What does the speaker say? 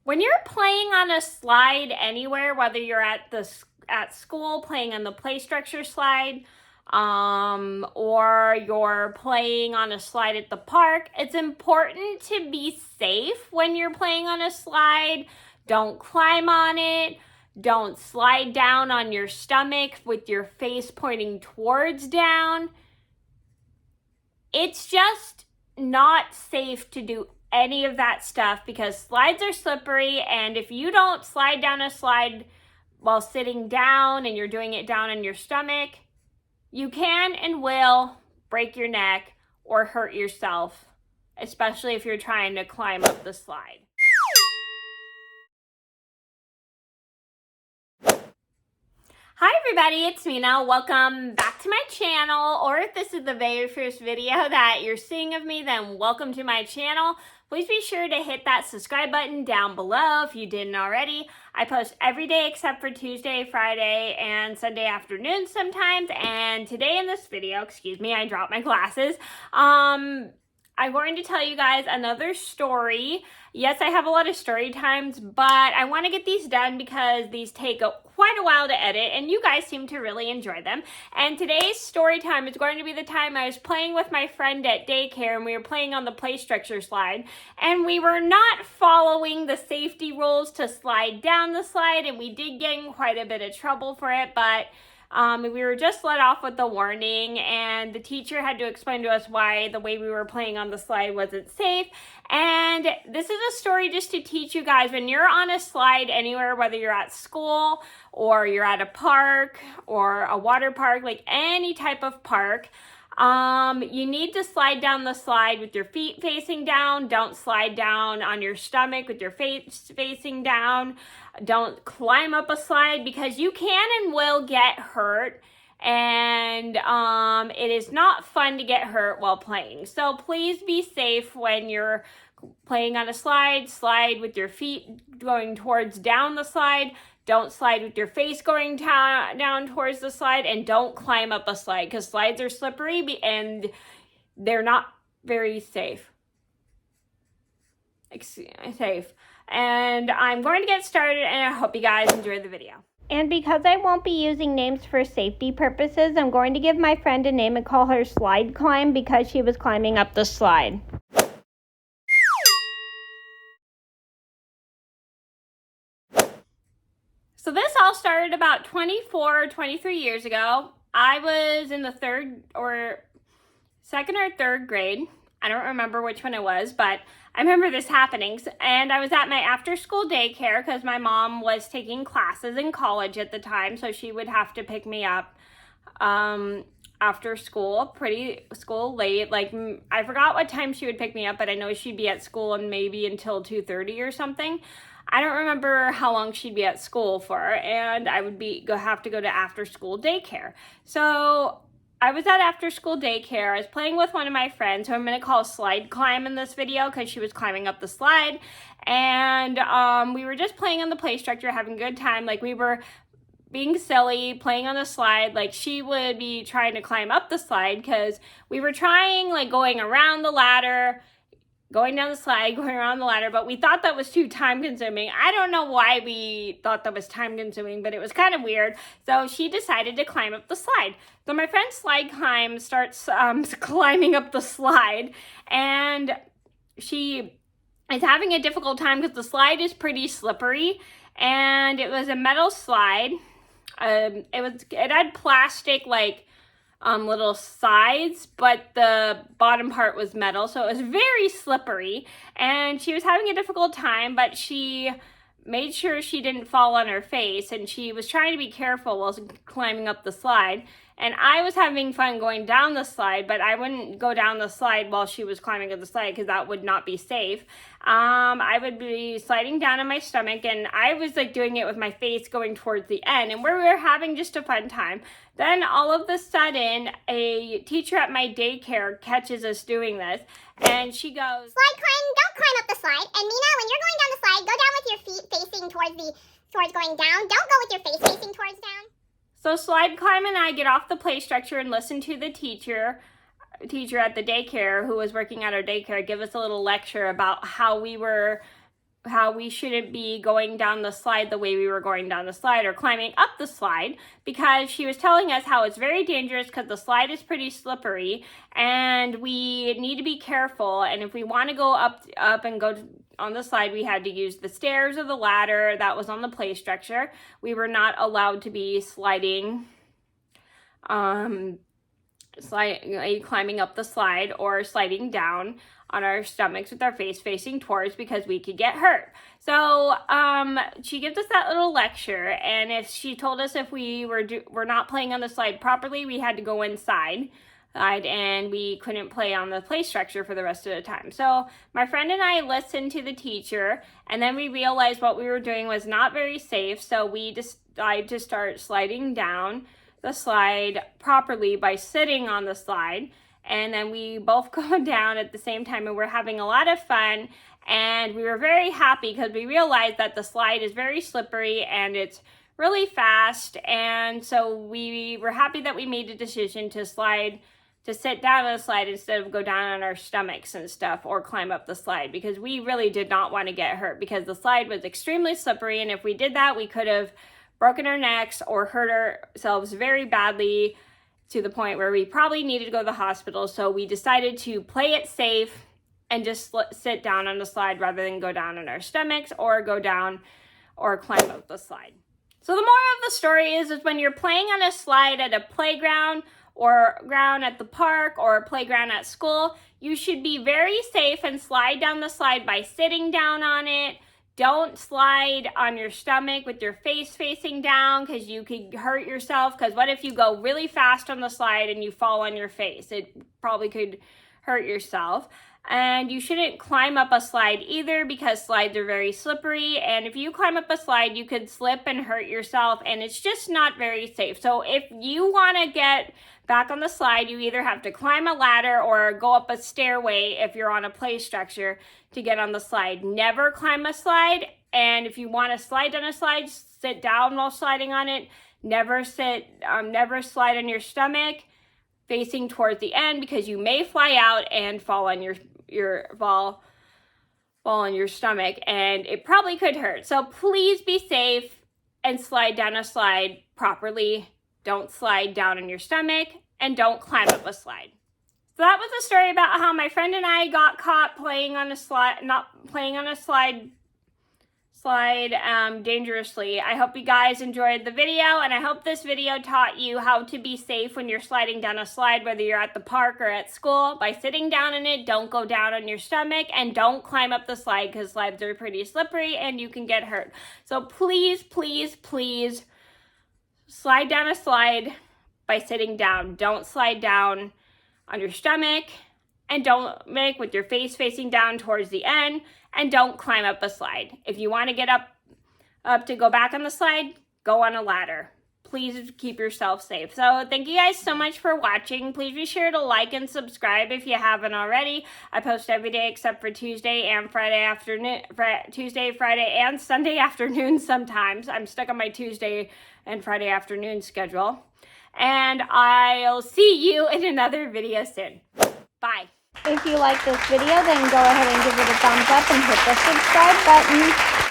When you're playing on a slide anywhere, whether you're at school playing on the play structure slide, or you're playing on a slide at the park, it's important to be safe when you're playing on a slide. Don't climb on it. Don't slide down on your stomach with your face pointing towards down. It's just not safe to do any of that stuff because slides are slippery, and if you don't slide down a slide while sitting down and you're doing it down on your stomach, you can and will break your neck or hurt yourself, especially if you're trying to climb up the slide. Hi everybody, it's Mena. Welcome back to my channel, or if this is the very first video that you're seeing of me, then welcome to my channel. Please be sure to hit that subscribe button down below if you didn't already. I post every day except for Tuesday, Friday, and Sunday afternoons sometimes. And today in this video, I dropped my glasses. I'm going to tell you guys another story. Yes, I have a lot of story times, but I want to get these done because these take quite a while to edit, and you guys seem to really enjoy them. And today's story time is going to be the time I was playing with my friend at daycare, and we were playing on the play structure slide, and we were not following the safety rules to slide down the slide, and we did get in quite a bit of trouble for it, but we were just let off with the warning, and the teacher had to explain to us why the way we were playing on the slide wasn't safe. And this is a story just to teach you guys, when you're on a slide anywhere, whether you're at school or you're at a park or a water park, like any type of park, you need to slide down the slide with your feet facing down. Don't slide down on your stomach with your face facing down. Don't climb up a slide because you can and will get hurt. And it is not fun to get hurt while playing. So please be safe when you're playing on a slide. Slide with your feet going towards down the slide. Don't slide with your face going down towards the slide, and don't climb up a slide because slides are slippery and they're not very safe. And I'm going to get started, and I hope you guys enjoy the video. And because I won't be using names for safety purposes, I'm going to give my friend a name and call her Slide Climb because she was climbing up the slide. So this all started about 23 years ago. I was in the second or third grade. I don't remember which one it was, but I remember this happening. And I was at my after-school daycare because my mom was taking classes in college at the time, so she would have to pick me up after school, late. Like, I forgot what time she would pick me up, but I know she'd be at school and maybe until 2:30 or something. I don't remember how long she'd be at school for, and I would have to go to after-school daycare. So I was at after-school daycare. I was playing with one of my friends, who I'm going to call Slide Climb in this video because she was climbing up the slide. And we were just playing on the play structure, having a good time. Like, we were being silly, playing on the slide. Like, she would be trying to climb up the slide because we were trying, like, going around the ladder, going down the slide, going around the ladder, but we thought that was too time consuming. I don't know why we thought that was time consuming, but it was kind of weird. So she decided to climb up the slide. So my friend Slide Climb starts climbing up the slide, and she is having a difficult time because the slide is pretty slippery, and it was a metal slide. It had plastic, like, little sides, but the bottom part was metal, so it was very slippery, and she was having a difficult time, but she made sure she didn't fall on her face, and she was trying to be careful while climbing up the slide. And I was having fun going down the slide, but I wouldn't go down the slide while she was climbing up the slide because that would not be safe. I would be sliding down on my stomach, and I was like doing it with my face going towards the end, and we were having just a fun time. Then all of a sudden, a teacher at my daycare catches us doing this, and she goes, Slide Climb, don't climb up the slide. And Mena, when you're going down the slide, go down with your feet facing towards going down. Don't go with your face facing towards down. So Slide Climb and I get off the play structure and listen to the teacher at the daycare, who was working at our daycare, give us a little lecture about how we were we shouldn't be going down the slide the way we were going down the slide or climbing up the slide, because she was telling us how it's very dangerous because the slide is pretty slippery and we need to be careful. And if we want to go up and go on the slide, we had to use the stairs or the ladder that was on the play structure. We were not allowed to be climbing up the slide or sliding down on our stomachs with our face facing towards, because we could get hurt. So she gives us that little lecture, and if she told us if we were not playing on the slide properly, we had to go inside, and we couldn't play on the play structure for the rest of the time. So my friend and I listened to the teacher, and then we realized what we were doing was not very safe, so we decided to start sliding down the slide properly by sitting on the slide. And then we both go down at the same time, and we're having a lot of fun. And we were very happy because we realized that the slide is very slippery and it's really fast. And so we were happy that we made the decision to sit down on the slide instead of go down on our stomachs and stuff or climb up the slide, because we really did not want to get hurt because the slide was extremely slippery. And if we did that, we could have broken our necks or hurt ourselves very badly, to the point where we probably needed to go to the hospital. So we decided to play it safe and just sit down on the slide rather than go down on our stomachs or go down or climb up the slide. So the moral of the story is when you're playing on a slide at a playground or ground at the park or a playground at school, you should be very safe and slide down the slide by sitting down on it. Don't slide on your stomach with your face facing down, because you could hurt yourself. Because what if you go really fast on the slide and you fall on your face? It probably could hurt yourself. And you shouldn't climb up a slide either, because slides are very slippery. And if you climb up a slide, you could slip and hurt yourself, and it's just not very safe. So if you want to get back on the slide, you either have to climb a ladder or go up a stairway if you're on a play structure to get on the slide. Never climb a slide. And if you want to slide down a slide, sit down while sliding on it. Never slide on your stomach facing towards the end, because you may fly out and fall on fall on your stomach, and it probably could hurt. So please be safe and slide down a slide properly. Don't slide down on your stomach, and don't climb up a slide. So that was a story about how my friend and I got caught playing on a slide, not playing on a slide dangerously. I hope you guys enjoyed the video, and I hope this video taught you how to be safe when you're sliding down a slide, whether you're at the park or at school, by sitting down in it. Don't go down on your stomach, and don't climb up the slide, because slides are pretty slippery and you can get hurt. So please, please, please slide down a slide by sitting down. Don't slide down on your stomach, and don't make with your face facing down towards the end, and don't climb up a slide. If you want to get up to go back on the slide, go on a ladder. Please keep yourself safe. So thank you guys so much for watching. Please be sure to like and subscribe if you haven't already. I post every day except for Tuesday and Friday afternoon. Tuesday, Friday, and Sunday afternoon sometimes. I'm stuck on my Tuesday and Friday afternoon schedule. And I'll see you in another video soon. Bye. If you like this video, then go ahead and give it a thumbs up and hit the subscribe button.